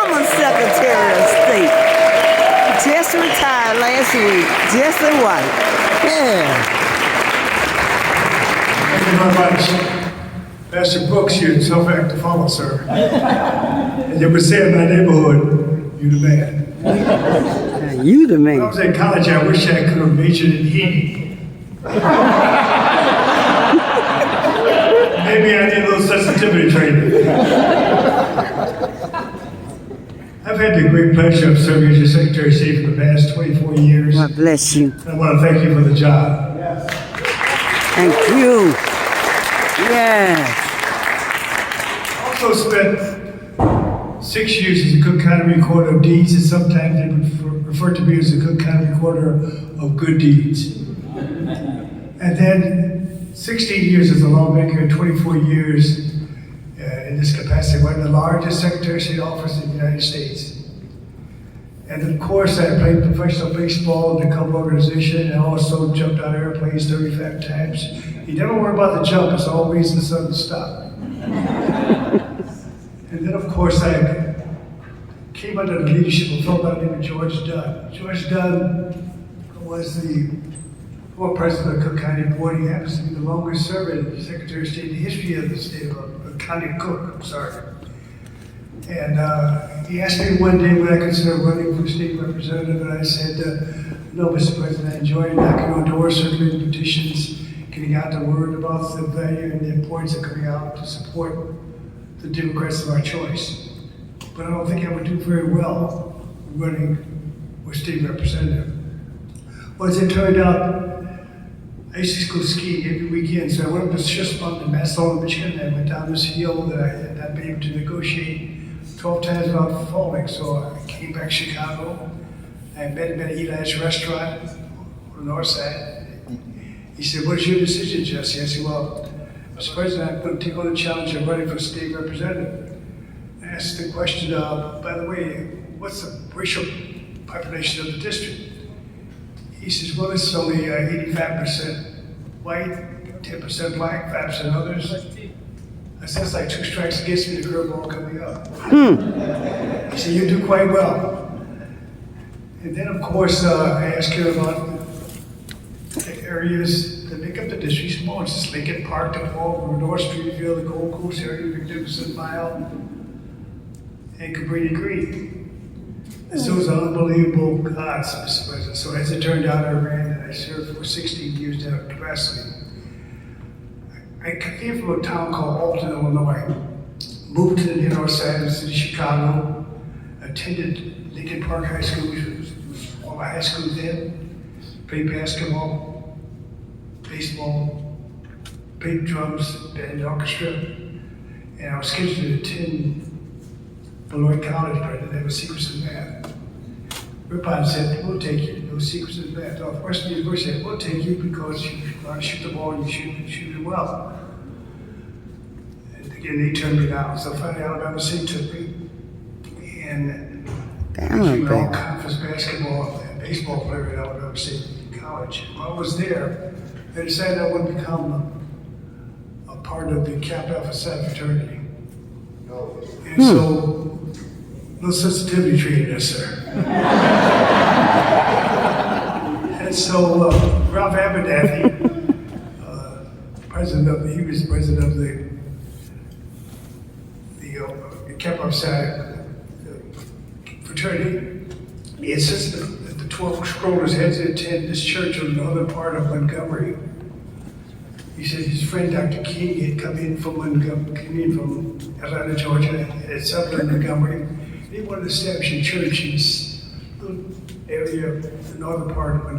former Secretary of State. Just retired last week. Jesse White. Yeah. Thank you very much. Pastor Brooks, you're so back to follow, sir. And you would say in my neighborhood, you the man. You the When I man. was in college, I wish I could have majored in heating. Maybe I need a little sensitivity training. I've had the great pleasure of serving as your Secretary of State for the past 24 years. God bless you. I want to thank you for the job. Thank you. Yes. Also spent 6 years as a Cook County Recorder of Deeds, and sometimes they would refer to me as the Cook County Recorder of Good Deeds. And then 16 years as a lawmaker, 24 years in this capacity, one of the largest Secretary of State offices in the United States. And of course, I played professional baseball in the Cub organization and also jumped out of airplanes 35 times. You never worry about the jump, it's always the sudden stop. And then, of course, I came under the leadership of a fellow by the name of George Dunn. George Dunn was the former president of Cook County Board. He happens to be the longest serving Secretary of State in the history of the state of County Cook, I'm sorry. And he asked me one day would I consider running for state representative, and I said, no, Mr. President, I enjoy knocking on doors, circulating petitions, getting out the word about the value and the importance of coming out to support the Democrats of our choice. But I don't think I would do very well running for state representative. Well, as it turned out, I used to go skiing every weekend, so I went up to Schiss Mountain in Massillon, Michigan, and I went down this hill that I had not been able to negotiate 12 times without falling. So I came back to Chicago. I met him at Eli's restaurant on the north side. He said, "What is your decision, Jesse?" I said, "Well, Mr. President, I'm going to take on the challenge of running for state representative." I asked the question, by the way, what's the racial population of the district? He says, well, it's only 85% white, 10% black, 5% others. I said, that's like 2 strikes against me, the curveball coming up. He said, you do quite well. And then, of course, I asked him about the areas that make up the district. Small, it's just Lincoln Park, the Fall, North Streetville, the Gold Coast area, Magnificent Mile, and Cabrini Green. And so it was an unbelievable odds, Mr. President. So as it turned out, I ran and I served for 16 years in that capacity. I came from a town called Alton, Illinois, moved to the north side of the city of Chicago, attended Lincoln Park High School, which was one of my high schools then, played basketball, baseball, played drums, band, orchestra, and I was scheduled to attend Beloit College, but I didn't have a secrets in math. Ripon said, we'll take you, no secrets in math. Northwestern University said, we'll take you because you know how to shoot the ball and you shoot it well. And again, they turned me down. So finally, Alabama State took me. And I became an all-conference basketball and baseball player at Alabama State College. While I was there, I decided I would become a part of the Kappa Alpha Psi fraternity. And so, no sensitivity training there, sir. And so, Ralph Abernathy, he was president of the Kappa Alpha Psi fraternity. He insisted that the 12 Scrollers had to attend this church on the other part of Montgomery. He said his friend Dr. King had come in from Atlanta, Georgia, and had settled in Montgomery. He wanted to establish a church in this little area, the northern part of Montgomery.